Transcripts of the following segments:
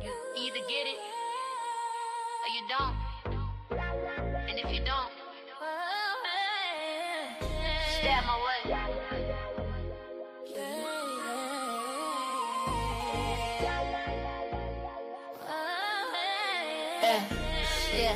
You either get it or you don't. And if you don't, stay out my way. Yeah.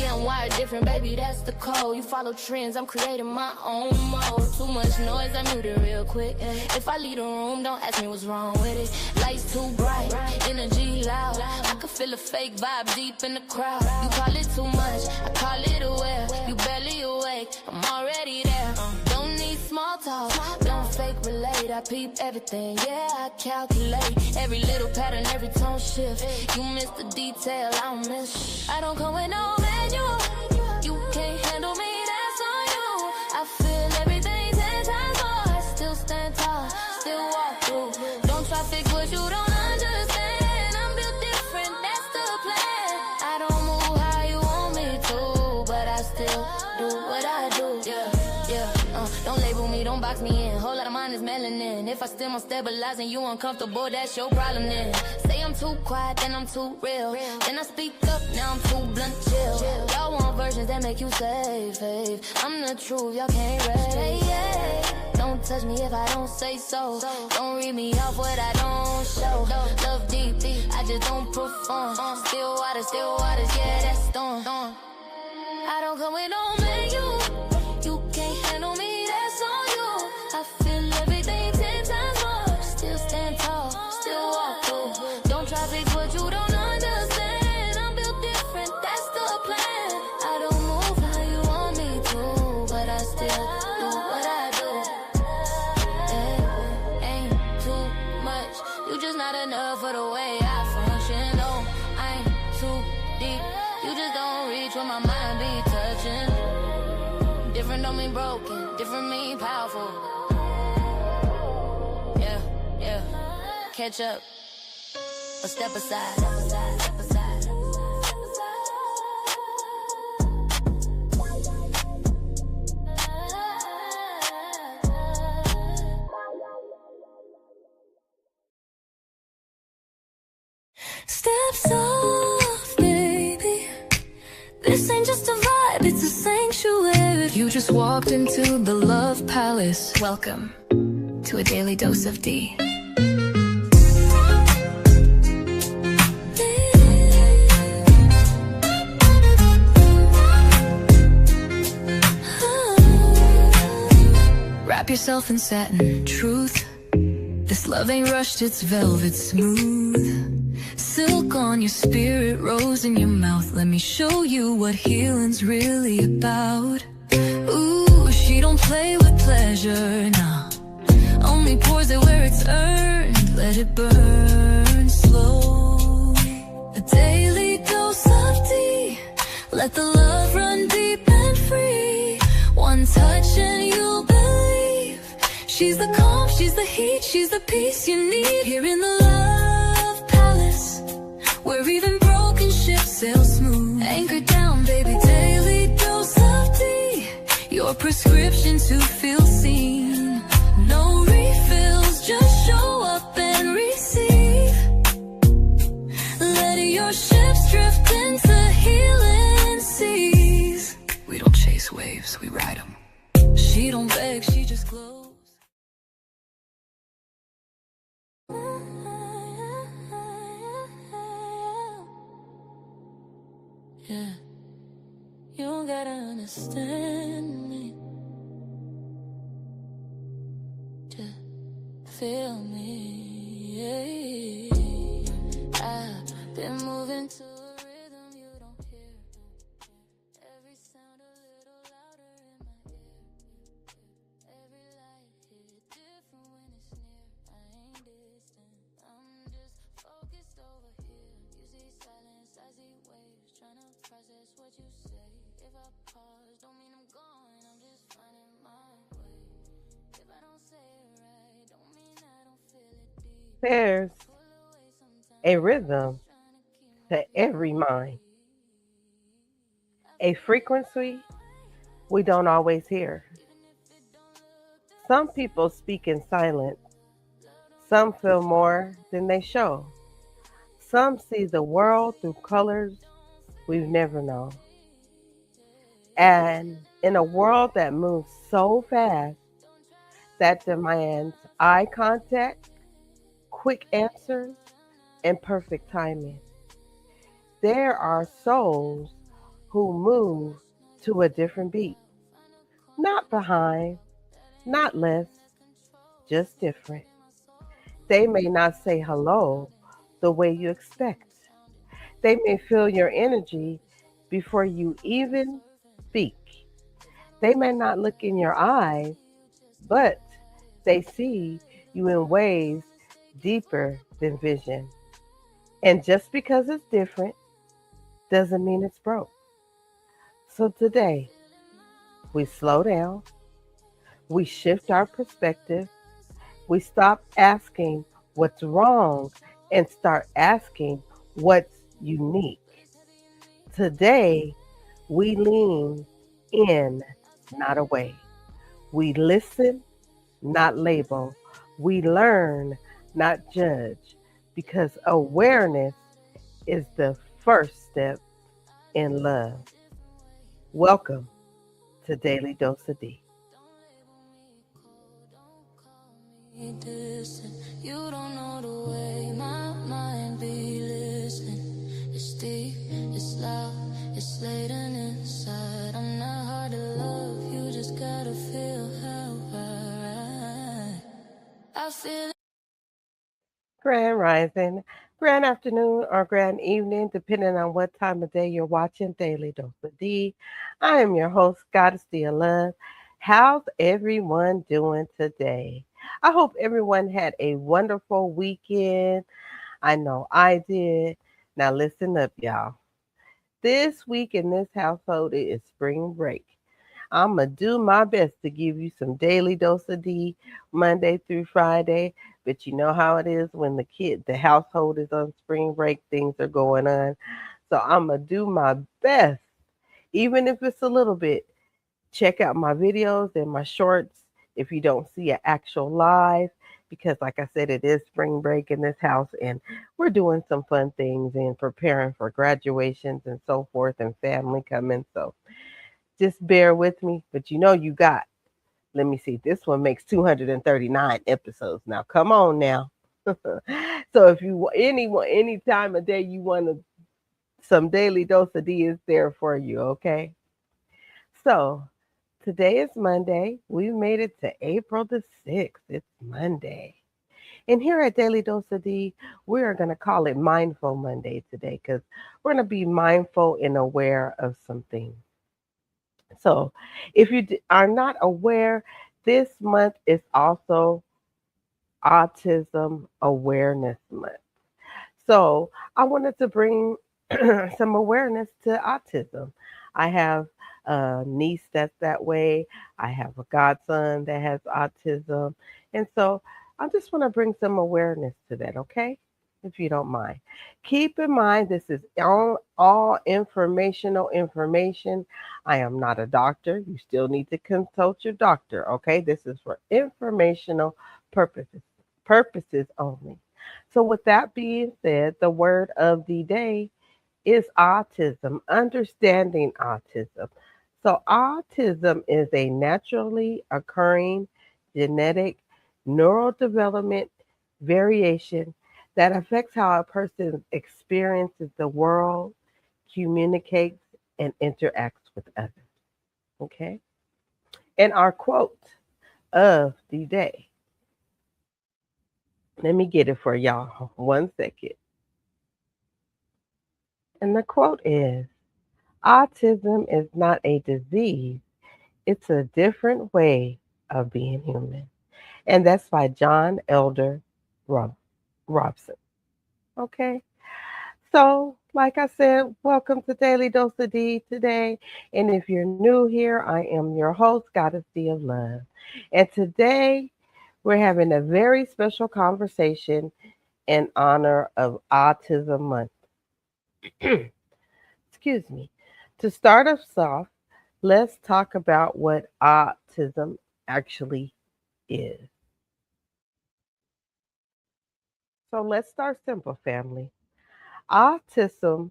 I'm wired different, baby, that's the code. You follow trends, I'm creating my own mode. Too much noise, I mute it real quick. If I leave the room, don't ask me what's wrong with it. Lights too bright, energy loud. I can feel a fake vibe deep in the crowd. You call it too much, I call it aware. You barely awake, I'm already there. Don't need small talk, don't fake relate. I peep everything, yeah, I calculate every little pattern, every tone shift. You miss the detail, I don't miss. I don't come with no manual. You can't handle me, that's on you. I feel everything 10 times more. I still stand tall, still walk through. Don't try to fix what you don't understand. I'm built different, that's the plan. I don't move how you want me to, but I still do what I do. Don't label me, don't box me in. Whole lot of mine is melanin. If I still am stabilizing you uncomfortable, that's your problem then. Say I'm too quiet, then I'm too real. Then I speak up, now I'm too blunt, chill. Y'all want versions that make you say, fave. I'm the truth, y'all can't rate. Don't touch me if I don't say so. Don't read me off what I don't show. Love deep, I just don't perform. Still waters, yeah, that's storm. I don't come with no menu. You can't handle me, that's on you. I feel everything 10 times more. Still stand tall, still walk through. Don't try to fix what you don't understand. I'm built different, that's the plan. I don't move how you want me to, but I still do what I do. Ain't too much, you just not enough for the way I function. No, I ain't too deep, you just don't reach what my mind be touching. Different don't mean broken, different mean powerful. Yeah. Catch up or step aside. Steps off, baby. This ain't just a vibe, it's a sanctuary. You just walked into the Love Palace. Welcome to a daily dose of Dee. Wrap yourself in satin truth. This love ain't rushed, it's velvet smooth. Silk on your spirit, rose in your mouth. Let me show you what healing's really about. Ooh, she don't play with pleasure, nah. Only pours it where it's earned. Let it burn slow. A daily dose of Dee. Let the love run deep and free. One touch and you'll believe. She's the calm, she's the heat, she's the peace you need. Here in the Love Palace, where even broken ships sail smooth. Anchor down, baby, daily dose of Dee. Your prescription to feel seen. No refills, just show up and receive. Let your ships drift into healing seas. We don't chase waves, we ride them. She don't beg, she just glows. Yeah, you don't gotta understand me. Just feel me. Yeah. I've been moving to a rhythm you don't hear. Every sound a little louder in my ear. Every light hit different when it's near. I ain't distant, I'm just focused over here. You see silence, I see waves. Tryna process what you say. If I pause, don't mean I'm gone, I'm just finding my way. If I don't say it right, don't mean I don't feel it deep. There's a rhythm to every mind, a frequency we don't always hear. Some people speak in silence. Some feel more than they show. Some see the world through colors we've never known. And in a world that moves so fast, that demands eye contact, quick answers, and perfect timing, there are souls who move to a different beat. Not behind, not less, just different. They may not say hello the way you expect. They may feel your energy before you even speak. They may not look in your eyes, but they see you in ways deeper than vision. And just because it's different doesn't mean it's broke. So today, we slow down, we shift our perspective, we stop asking what's wrong and start asking what's unique. Today, we lean in, not away. We listen, not label. We learn, not judge, because awareness is the first step in love. Welcome to Daily Dose of Dee. You don't know the way my mind be listening. It's deep, it's loud, it's laden inside. I'm not hard to love, you just gotta feel how I ride. I feel Grand Rising, grand afternoon, or grand evening, depending on what time of day you're watching Daily Dose of Dee. I am your host, GoddessDee of Love. How's everyone doing today? I hope everyone had a wonderful weekend. I know I did. Now listen up, y'all. This week in this household, it is spring break. I'm going to do my best to give you some daily dose of D Monday through Friday. But you know how it is when the household is on spring break, things are going on. So I'm going to do my best, even if it's a little bit. Check out my videos and my shorts if you don't see an actual live, because like I said, it is spring break in this house and we're doing some fun things and preparing for graduations and so forth and family coming. So just bear with me, but you got, let me see, this one makes 239 episodes. Now, come on now. So if you any time of day you want some daily dose of D is there for you, okay? So today is Monday. We made it to April the 6th. It's Monday. And here at Daily Dose of D, we are going to call it Mindful Monday today because we're going to be mindful and aware of some things. So, if you are not aware, this month is also Autism Awareness Month. So, I wanted to bring some awareness to autism. I have a niece that's that way. I have a godson that has autism. And so, I just want to bring some awareness to that, okay? If you don't mind. Keep in mind, this is all informational information. I am not a doctor. You still need to consult your doctor, okay? This is for informational purposes only. So with that being said, the word of the day is autism, understanding autism. So autism is a naturally occurring genetic neurodevelopment variation that affects how a person experiences the world, communicates, and interacts with others. Okay? And our quote of the day. Let me get it for y'all. 1 second. And the quote is, autism is not a disease, it's a different way of being human. And that's by John Elder Robson. Okay? So, like I said, welcome to Daily Dose of D today. And if you're new here, I am your host, GoddessDee of Love. And today, we're having a very special conversation in honor of Autism Month. Excuse me. To start us off, let's talk about what autism actually is. So let's start simple, family. Autism,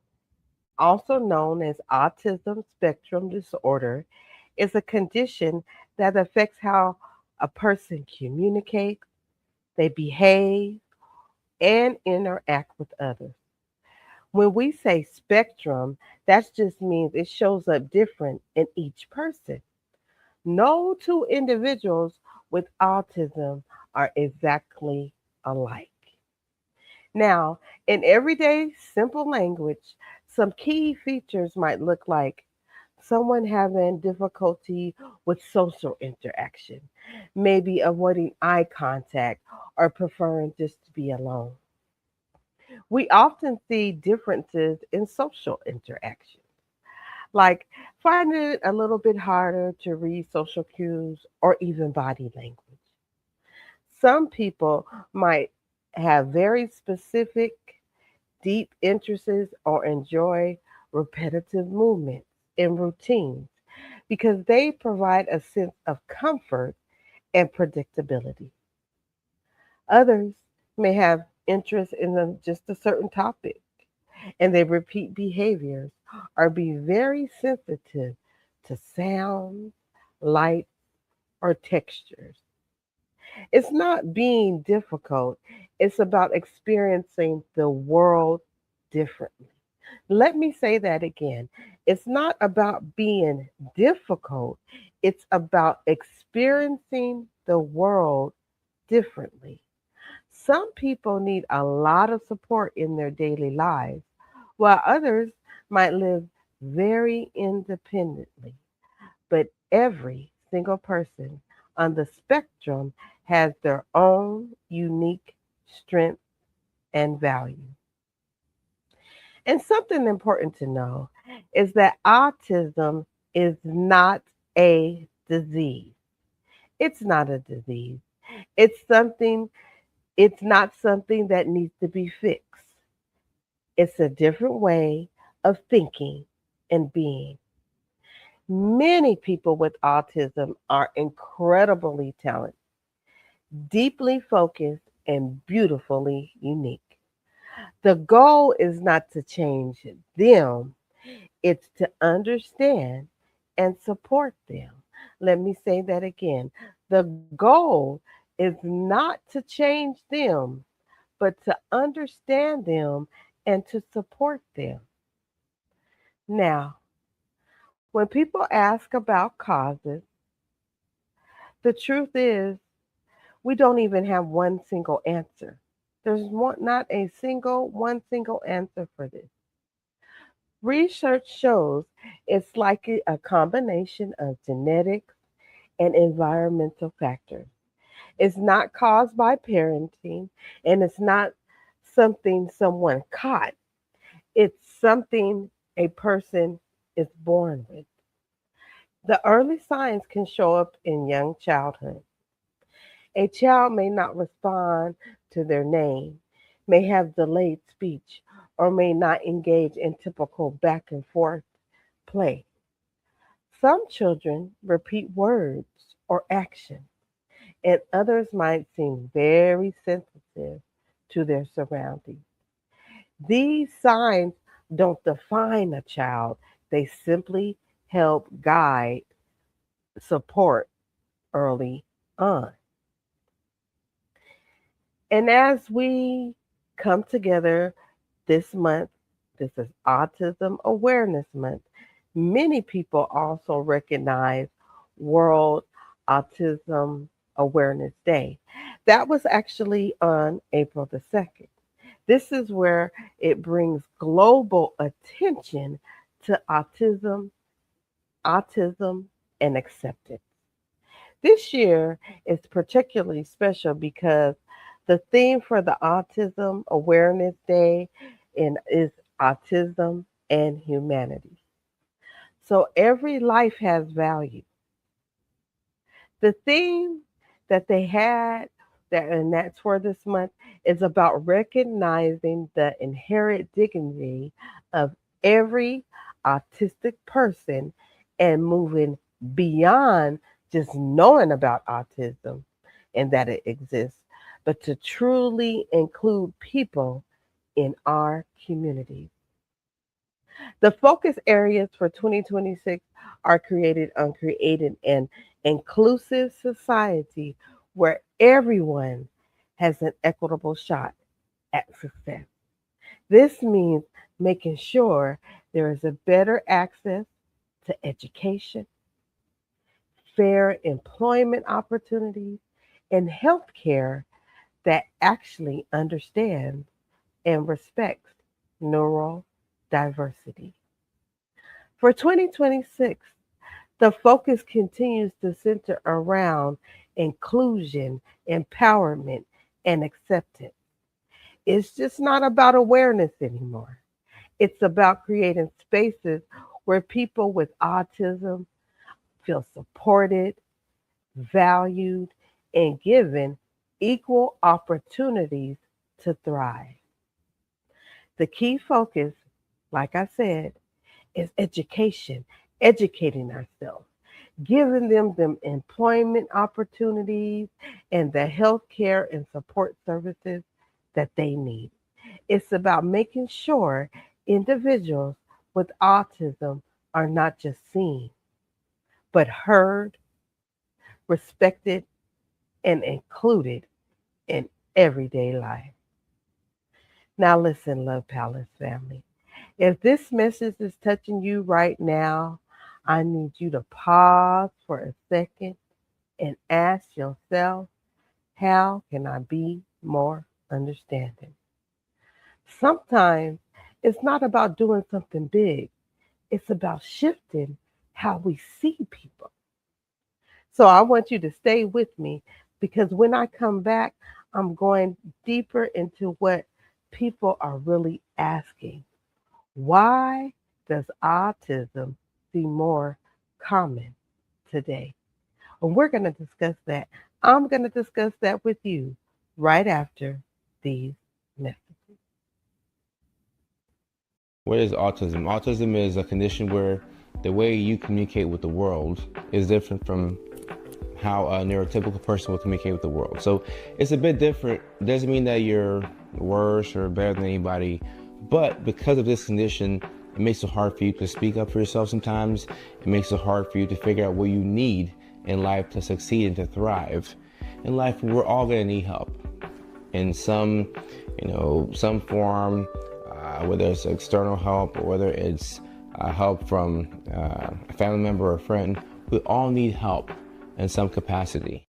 also known as autism spectrum disorder, is a condition that affects how a person communicates, they behave, and interact with others. When we say spectrum, that just means it shows up different in each person. No two individuals with autism are exactly alike. Now, in everyday simple language, some key features might look like someone having difficulty with social interaction, maybe avoiding eye contact or preferring just to be alone. We often see differences in social interaction, like finding it a little bit harder to read social cues or even body language. Some people might have very specific, deep interests or enjoy repetitive movements and routines because they provide a sense of comfort and predictability. Others may have interest in just a certain topic and they repeat behaviors or be very sensitive to sound, light, or textures. It's not being difficult, it's about experiencing the world differently. Let me say that again. It's not about being difficult, it's about experiencing the world differently. Some people need a lot of support in their daily lives, while others might live very independently. But every single person on the spectrum has their own unique strength and value. And something important to know is that autism is not a disease. It's not a disease. It's something, it's not something that needs to be fixed. It's a different way of thinking and being. Many people with autism are incredibly talented, deeply focused, and beautifully unique. The goal is not to change them, it's to understand and support them. Let me say that again. The goal is not to change them, but to understand them and to support them. Now, when people ask about causes, the truth is we don't even have one single answer. Not a one single answer for this. Research shows it's likely a combination of genetics and environmental factors. It's not caused by parenting, and it's not something someone caught. It's something a person is born with. The early signs can show up in young childhood. A child may not respond to their name, may have delayed speech, or may not engage in typical back and forth play. Some children repeat words or actions, and others might seem very sensitive to their surroundings. These signs don't define a child, they simply help guide support early on. And as we come together this month, this is Autism Awareness Month, many people also recognize World Autism Awareness Day. That was actually on April the 2nd. This is where it brings global attention to autism, and acceptance. This year is particularly special because the theme for the Autism Awareness Day is autism and humanity. So every life has value. The theme that they had, and that's for this month, is about recognizing the inherent dignity of every autistic person and moving beyond just knowing about autism and that it exists, but to truly include people in our communities. The focus areas for 2026 are created on creating an inclusive society where everyone has an equitable shot at success. This means making sure there is a better access to education, fair employment opportunities, and health care that actually understands and respects neurodiversity. For 2026, the focus continues to center around inclusion, empowerment, and acceptance. It's just not about awareness anymore. It's about creating spaces where people with autism feel supported, valued, and given equal opportunities to thrive. The key focus, like I said, is education, educating ourselves, giving them employment opportunities and the health care and support services that they need. It's about making sure individuals with autism are not just seen, but heard, respected, and included in everyday life. Now, listen, Love Palace family. If this message is touching you right now, I need you to pause for a second and ask yourself, how can I be more understanding? Sometimes it's not about doing something big, it's about shifting how we see people. So I want you to stay with me because when I come back, I'm going deeper into what people are really asking. Why does autism seem more common today? And we're going to discuss that. I'm going to discuss that with you right after these messages. What is autism? Autism is a condition where the way you communicate with the world is different from how a neurotypical person will communicate with the world. So it's a bit different. It doesn't mean that you're worse or better than anybody, but because of this condition, it makes it hard for you to speak up for yourself sometimes. It makes it hard for you to figure out what you need in life to succeed and to thrive. In life, we're all gonna need help in some form, whether it's external help or whether it's help from a family member or a friend. We all need help in some capacity.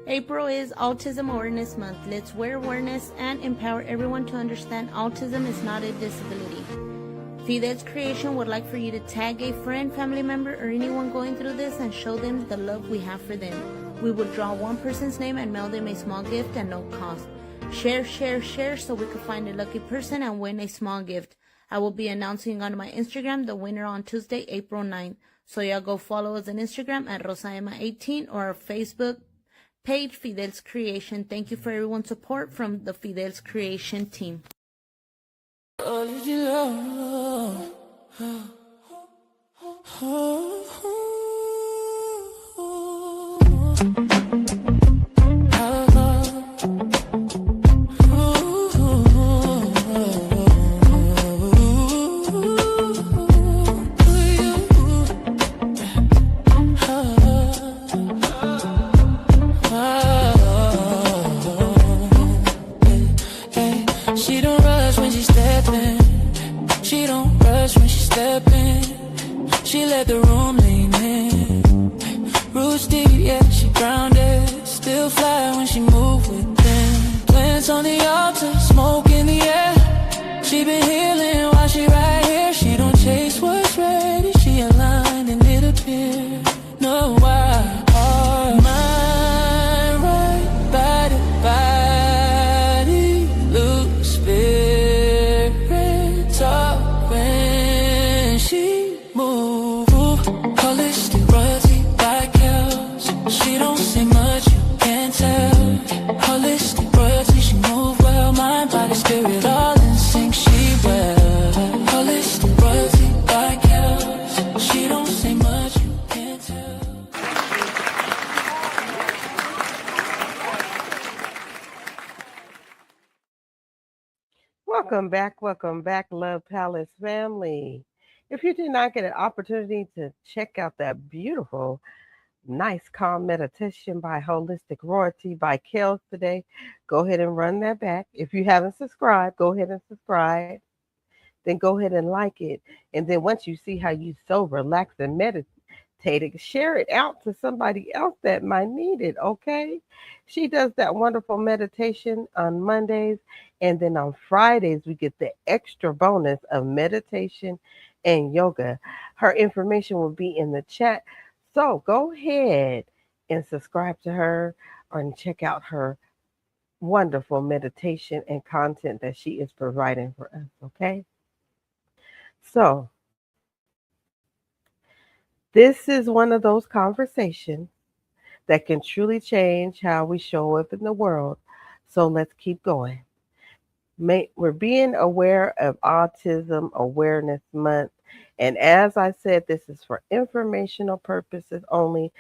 April is Autism Awareness Month. Let's wear awareness and empower everyone to understand autism is not a disability. Fidel's Creation would like for you to tag a friend, family member, or anyone going through this and show them the love we have for them. We will draw one person's name and mail them a small gift at no cost. Share, share, share so we can find a lucky person and win a small gift. I will be announcing on my Instagram the winner on Tuesday, April 9th. So y'all go follow us on Instagram at RosaEmma18 or our Facebook page, Fidel's Creation. Thank you for everyone's support from the Fidel's Creation team. She don't rush when she stepping. She don't rush when she stepping. She let the room lean in. Roots deep, yeah, she grounded. Still fly when she move with them. Plants on the altar, smoke in the air. She been healing while she right here. She don't chase what's ready. She aligned and it appear. No, why? Heart, mind, right, body, loose spirit. Talk when she move. Holistic royalty by cows. She don't say much, you can't tell. Holistic royalty, she move Welcome back, Love Palace family. If you did not get an opportunity to check out that beautiful, nice, calm meditation by Holistic Royalty by Kels today, go ahead and run that back. If you haven't subscribed, go ahead and subscribe. Then go ahead and like it. And then once you see how you so relax and meditated, share it out to somebody else that might need it, okay? She does that wonderful meditation on Mondays. And then on Fridays, we get the extra bonus of meditation and yoga. Her information will be in the chat. So go ahead and subscribe to her and check out her wonderful meditation and content that she is providing for us, okay? So, this is one of those conversations that can truly change how we show up in the world. So, let's keep going. We're being aware of Autism Awareness Month. And as I said, this is for informational purposes only.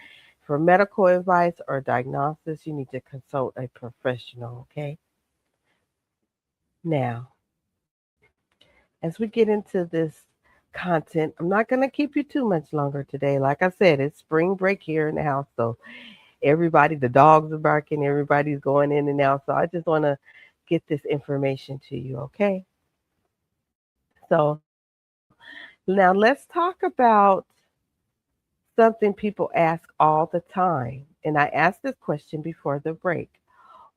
For medical advice or diagnosis, you need to consult a professional, okay? Now, as we get into this content, I'm not going to keep you too much longer today. Like I said, it's spring break here in the house. So everybody, the dogs are barking, everybody's going in and out. So I just want to get this information to you, okay? So now let's talk about something people ask all the time. And I asked this question before the break.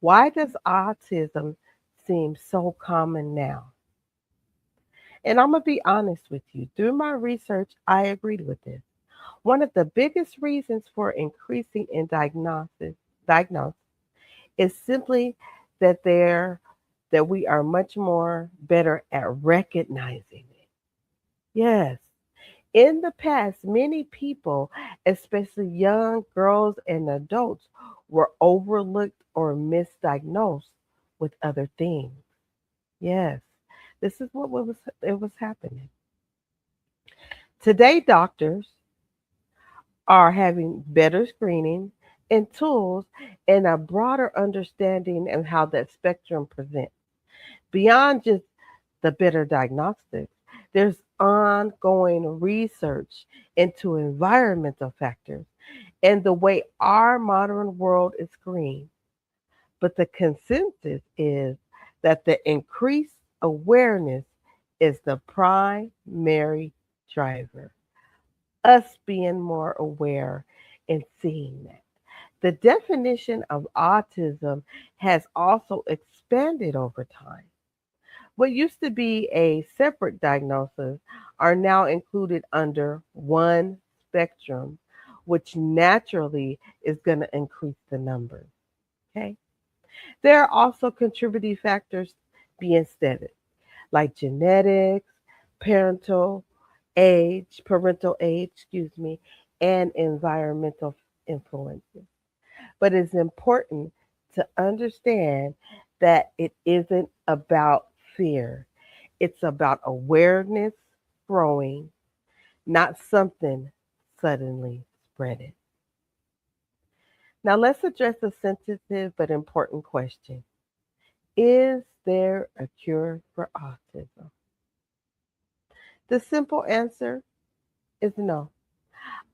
Why does autism seem so common now? And I'm going to be honest with you. Through my research, I agreed with this. One of the biggest reasons for increasing in diagnosis is simply that that we are much more better at recognizing it. Yes. In the past, many people, especially young girls and adults, were overlooked or misdiagnosed with other things. Yes. This is what was it was happening. Today doctors are having better screening and tools and a broader understanding of how that spectrum presents. Beyond just the better diagnostics, there's ongoing research into environmental factors and the way our modern world is screened. But the consensus is that the increased awareness is the primary driver. Us being more aware and seeing that. The definition of autism has also expanded over time. What used to be a separate diagnosis are now included under one spectrum, which naturally is going to increase the numbers. Okay. There are also contributing factors being studied, like genetics, parental parental age, and environmental influences. But it's important to understand that it isn't about fear. It's about awareness growing, not something suddenly spreading. Now let's address a sensitive but important question. Is there a cure for autism? The simple answer is no.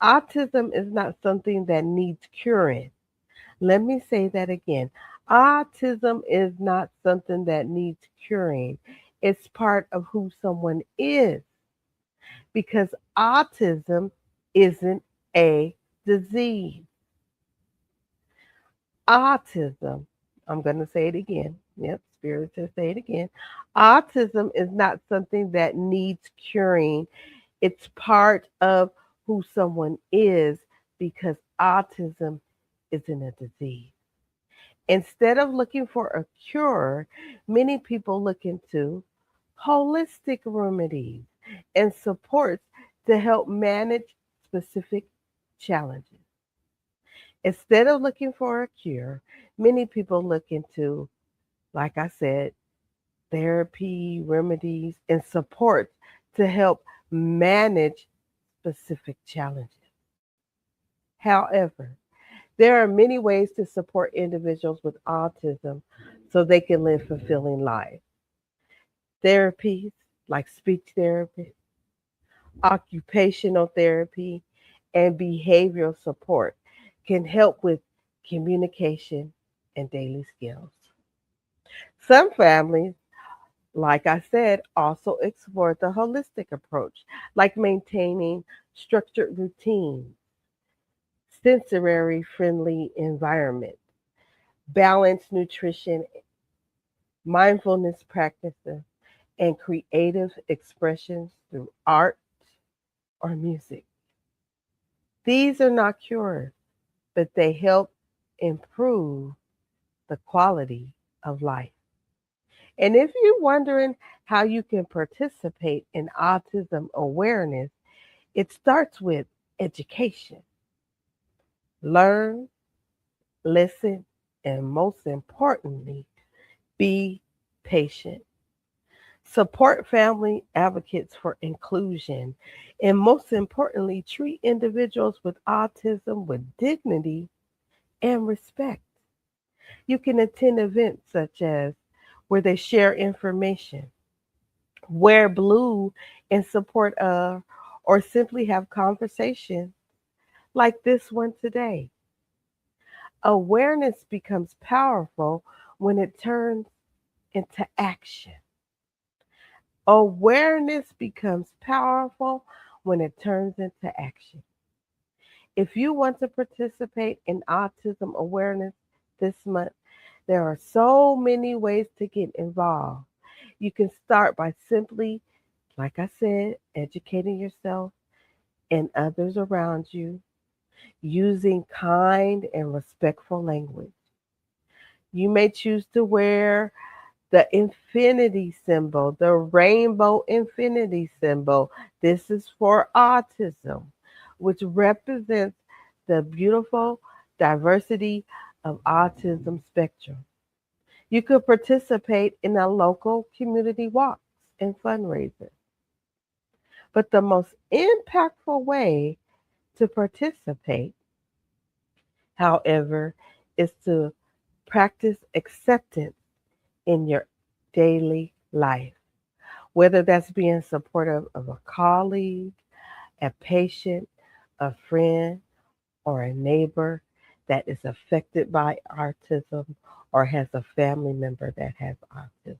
Autism is not something that needs curing. Let me say that again. Autism is not something that needs curing. It's part of who someone is because autism isn't a disease. Autism, I'm going to say it again. Yep, Spirit says say it again. Autism is not something that needs curing. It's part of who someone is because autism isn't a disease. Instead of looking for a cure, many people look into holistic remedies and supports to help manage specific challenges. Instead of looking for a cure, many people look into, like I said, therapy, remedies, and support to help manage specific challenges. However, there are many ways to support individuals with autism so they can live fulfilling lives. Therapies like speech therapy, occupational therapy, and behavioral support can help with communication and daily skills. Some families, like I said, also explore the holistic approach, like maintaining structured routines, sensory friendly environment, balanced nutrition, mindfulness practices, and creative expressions through art or music. These are not cures, but they help improve the quality of life. And if you're wondering how you can participate in autism awareness, it starts with education. Learn, listen, and most importantly, be patient. Support family advocates for inclusion, and most importantly, treat individuals with autism with dignity and respect. You can attend events such as where they share information, wear blue in support of, or simply have conversations like this one today. Awareness becomes powerful when it turns into action. Awareness becomes powerful when it turns into action. If you want to participate in autism awareness this month, there are so many ways to get involved. You can start by simply, like I said, educating yourself and others around you, using kind and respectful language. You may choose to wear the infinity symbol, the rainbow infinity symbol. This is for autism, which represents the beautiful diversity of autism spectrum. You could participate in a local community walks and fundraisers. But the most impactful way to participate, however, is to practice acceptance in your daily life, whether that's being supportive of a colleague, a patient, a friend, or a neighbor that is affected by autism or has a family member that has autism.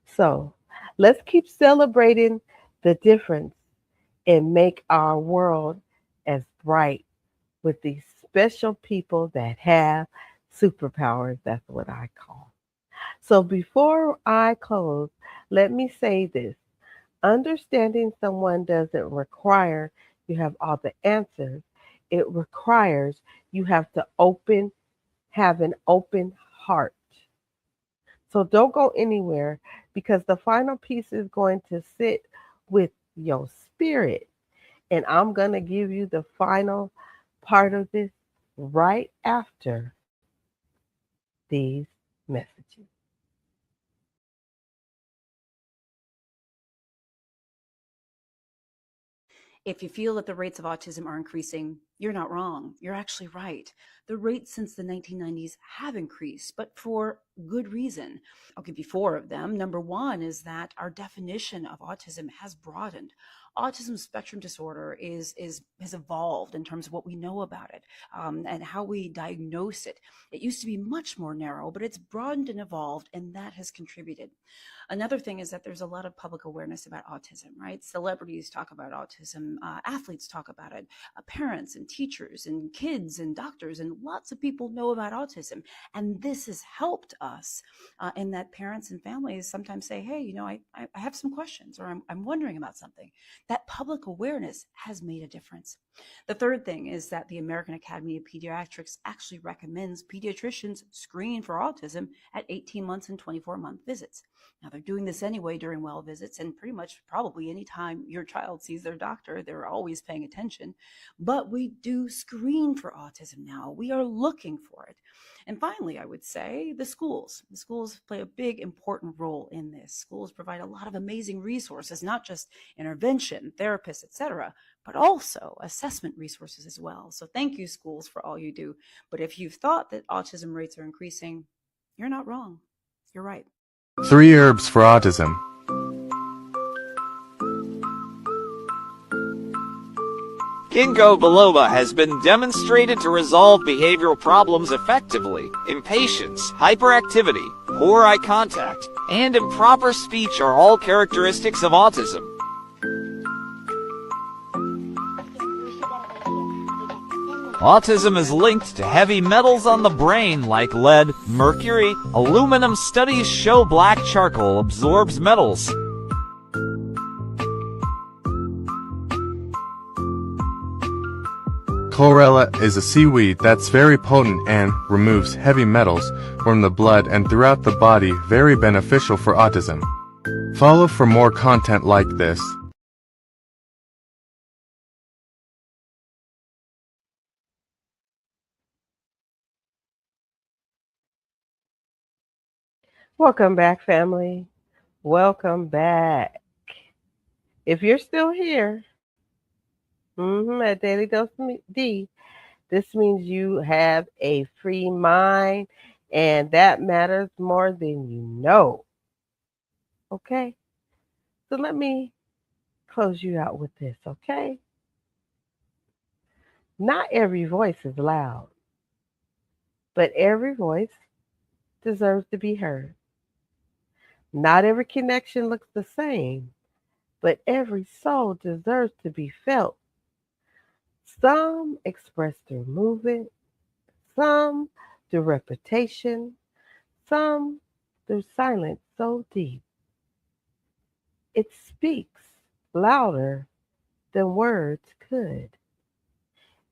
So let's keep celebrating the difference and make our world as bright with these special people that have superpowers. That's what I call. So before I close, let me say this. Understanding someone doesn't require you have all the answers. It requires you have an open heart. So don't go anywhere because the final piece is going to sit with your spirit. And I'm going to give you the final part of this right after these messages. If you feel that the rates of autism are increasing, you're not wrong. You're actually right. The rates since the 1990s have increased, but for good reason. I'll give you four of them. Number one is that our definition of autism has broadened. Autism spectrum disorder has evolved in terms of what we know about it, and how we diagnose it. It used to be much more narrow, but it's broadened and evolved, and that has contributed. Another thing is that there's a lot of public awareness about autism, right? Celebrities talk about autism, athletes talk about it, parents and teachers and kids and doctors, and lots of people know about autism. And this has helped us in that parents and families sometimes say, hey, I have some questions, or I'm wondering about something. That public awareness has made a difference. The third thing is that the American Academy of Pediatrics actually recommends pediatricians screen for autism at 18 months and 24-month visits. Now, they're doing this anyway during well visits, and pretty much probably anytime your child sees their doctor, they're always paying attention. But we do screen for autism now. We are looking for it. And finally, I would say the schools. The schools play a big, important role in this. Schools provide a lot of amazing resources, not just intervention, therapists, etc., but also assessment resources as well. So thank you, schools, for all you do. But if you've thought that autism rates are increasing, you're not wrong. You're right. 3 herbs for autism. Ginkgo biloba has been demonstrated to resolve behavioral problems effectively. Impatience, hyperactivity, poor eye contact, and improper speech are all characteristics of autism. Autism is linked to heavy metals on the brain like lead, mercury, aluminum. Studies show black charcoal absorbs metals. Chlorella is a seaweed that's very potent and removes heavy metals from the blood and throughout the body, very beneficial for autism. Follow for more content like this. Welcome back, family. Welcome back. If you're still here, at Daily Dose of D, this means you have a free mind, and that matters more than you know. Okay? So let me close you out with this, okay? Not every voice is loud, but every voice deserves to be heard. Not every connection looks the same, but every soul deserves to be felt. Some express through movement, some through repetition, some through silence so deep it speaks louder than words could.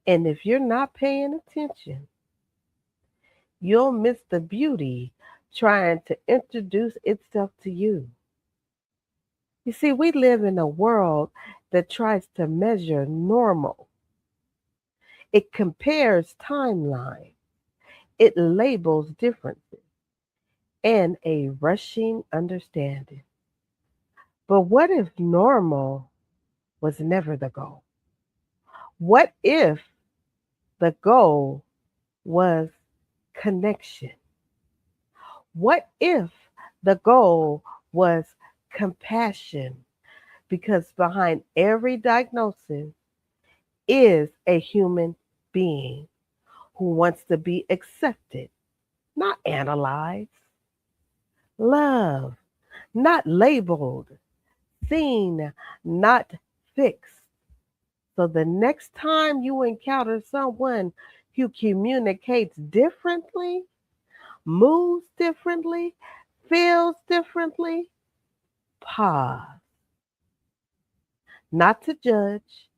And if you're not paying attention, you'll miss the beauty trying to introduce itself to you. You see, we live in a world that tries to measure normal. It compares timelines, it labels differences, and a rushing understanding. But what if normal was never the goal? What if the goal was connection? What if the goal was compassion? Because behind every diagnosis is a human being who wants to be accepted, not analyzed, loved, not labeled, seen, not fixed. So the next time you encounter someone who communicates differently, moves differently, feels differently, pause. Not to judge,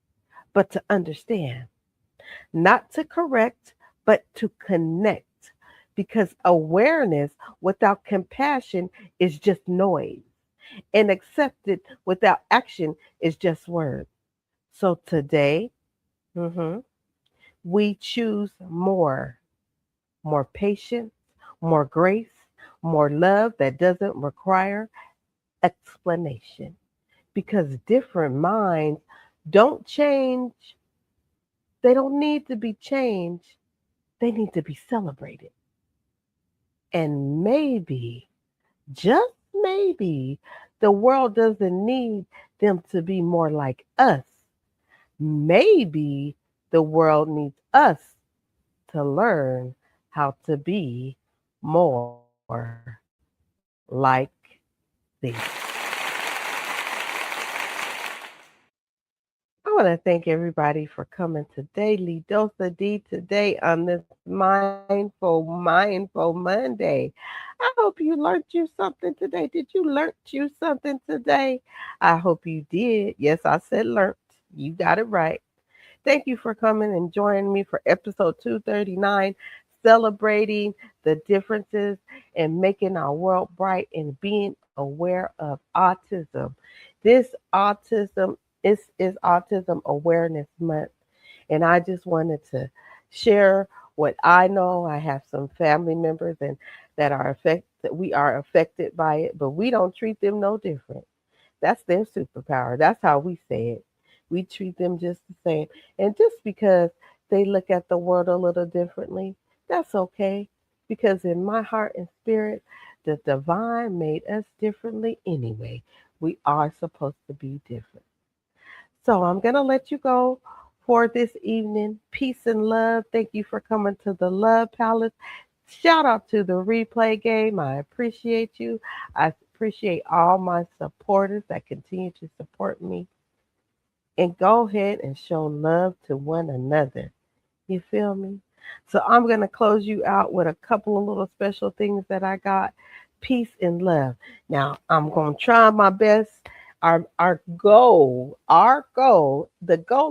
but to understand. Not to correct, but to connect. Because awareness without compassion is just noise, and accepted without action is just words. So today, mhm, we choose more patience, more grace, more love that doesn't require explanation. Because different minds don't change, they don't need to be changed, they need to be celebrated. And maybe, just maybe, the world doesn't need them to be more like us. Maybe the world needs us to learn how to be more like these. I want to thank everybody for coming to Daily Dose of D today on this mindful Monday. I hope you learned you something today. Did you learn you something today? I hope you did. Yes, I said learnt. You got it right. Thank you for coming and joining me for episode 239, celebrating the differences and making our world bright and being aware of autism. This is Autism Awareness Month, and I just wanted to share what I know. I have some family members and that are affected. We are affected by it, but we don't treat them no different. That's their superpower. That's how we say it. We treat them just the same. And just because they look at the world a little differently, that's okay. Because in my heart and spirit, the divine made us differently anyway. We are supposed to be different. So I'm going to let you go for this evening. Peace and love. Thank you for coming to the Love Palace. Shout out to the replay game. I appreciate you. I appreciate all my supporters that continue to support me. And go ahead and show love to one another. You feel me? So I'm going to close you out with a couple of little special things that I got. Peace and love. Now, I'm going to try my best. The goal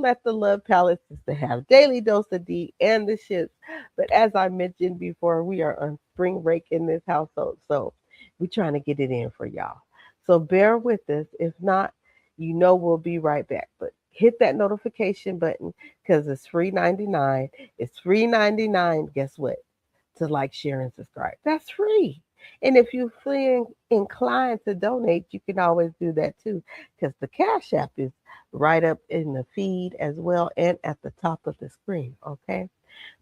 at the Love Palace is to have daily dose of D and the ships. But as I mentioned before, we are on spring break in this household. So we're trying to get it in for y'all. So bear with us. If not, we'll be right back. But hit that notification button because it's free 99. It's free 99. Guess what? To like, share, and subscribe. That's free. And if you feel inclined to donate, you can always do that too because the Cash App is right up in the feed as well and at the top of the screen. Okay.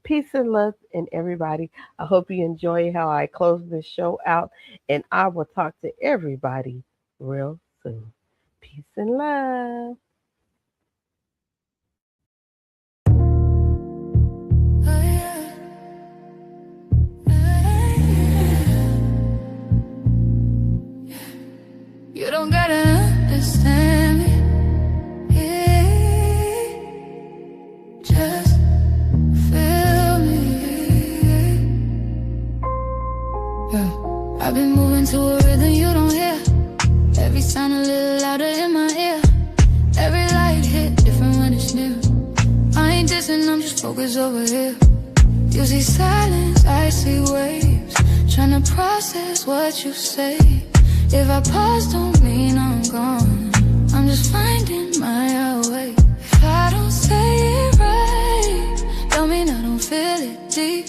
Peace and love, and everybody. I hope you enjoy how I close this show out, and I will talk to everybody real soon. Peace and love. You don't gotta understand me. Just feel me. Yeah. I've been moving to a rhythm you don't hear. Every sound a little louder in my ear. Every light hit different when it's near. I ain't dissing, I'm just focused over here. You see silence, I see waves. Tryna process what you say. If I pause, don't mean I'm gone. I'm just finding my way. If I don't say it right, don't mean I don't feel it deep.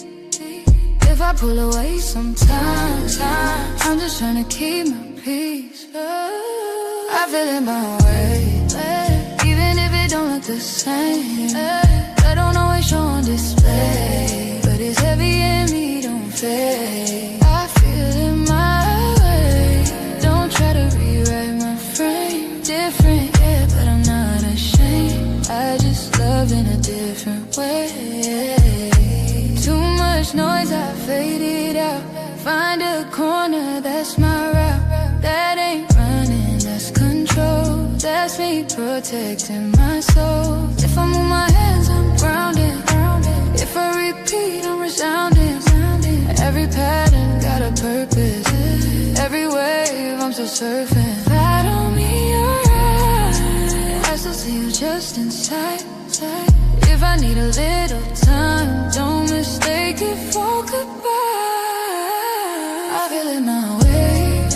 If I pull away sometimes, I'm just trying to keep my peace. I feel it my way, even if it don't look the same. I don't always show on display, but it's heavy in me, don't fade. I feel it my way. Don't try to rewrite my frame. Different, yeah, but I'm not ashamed. I just love in a different way. Too much noise, I fade it out. Find a corner, that's my route. That ain't running, that's control. That's me protecting my soul. If I move my hands, I'm grounding. If I repeat, I'm resounding. Every pattern got a purpose. Every wave, I'm still surfing. That don't mean you're right. I still see you just inside. If I need a little time, don't mistake it for goodbye. I feel it my way,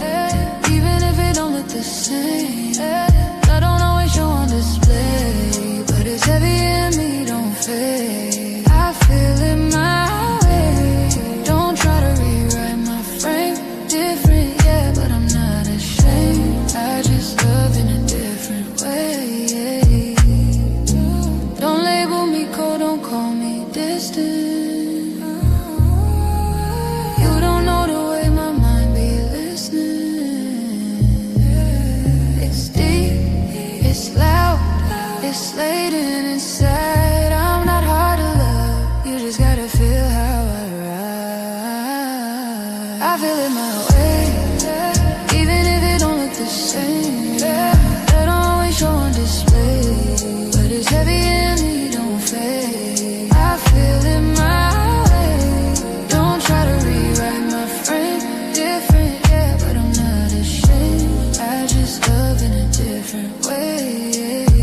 even if it don't look the same. I don't always show on display, but it's heavy in me, don't fade. I feel it my way. Don't try to rewrite my frame. Different, yeah, but I'm not ashamed. I just love in a different way. Don't label me cold, don't call me distant. You don't know the way my mind be listening. It's deep, it's loud, it's laden inside. I'm not hard to love, you just gotta feel how I ride. I feel it my way, even if it don't look the same. I don't always show on display, but it's heavy in me, don't fade. I feel it my way. Don't try to rewrite my frame. Different, yeah, but I'm not ashamed. I just love in a different way.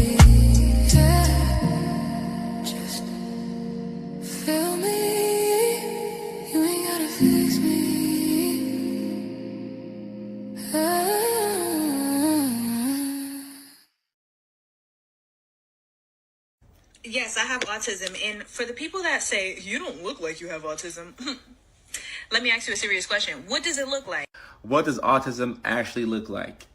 Yeah. Just feel me. You ain't gotta fix me. Ah. Yes, I have autism. And for the people that say, you don't look like you have autism, let me ask you a serious question. What does it look like? What does autism actually look like?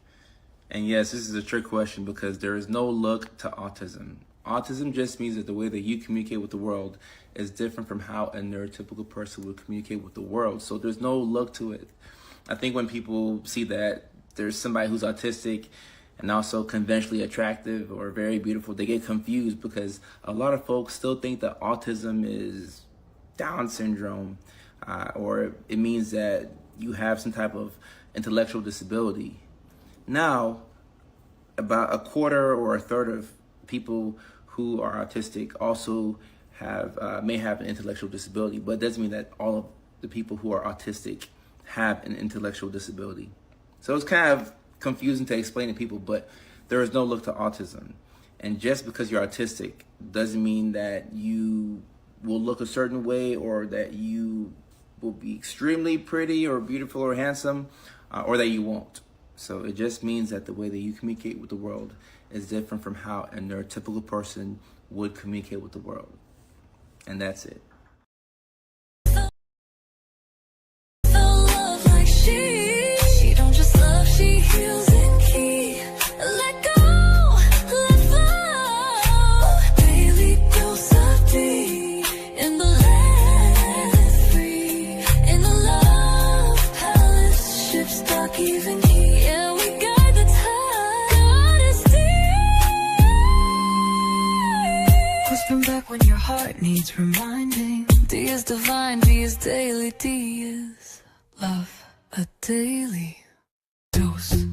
And yes, this is a trick question because there is no look to autism. Autism just means that the way that you communicate with the world is different from how a neurotypical person would communicate with the world. So there's no look to it. I think when people see that there's somebody who's autistic and also conventionally attractive or very beautiful, they get confused because a lot of folks still think that autism is Down syndrome, or it means that you have some type of intellectual disability. Now, about a quarter or a third of people who are autistic also may have an intellectual disability, but it doesn't mean that all of the people who are autistic have an intellectual disability. So it's kind of confusing to explain to people, but there is no look to autism. And just because you're autistic doesn't mean that you will look a certain way or that you will be extremely pretty or beautiful or handsome, or that you won't. So it just means that the way that you communicate with the world is different from how a neurotypical person would communicate with the world. And that's it. She don't just love, she heals and keep. Let go, let flow. Daily dose of Dee. In the land free. In the love palace, ships dock even here. Yeah, we guide the tide. GoddessDee. Whispering back when your heart needs reminding. D is divine, D is daily, D is love. A daily dose.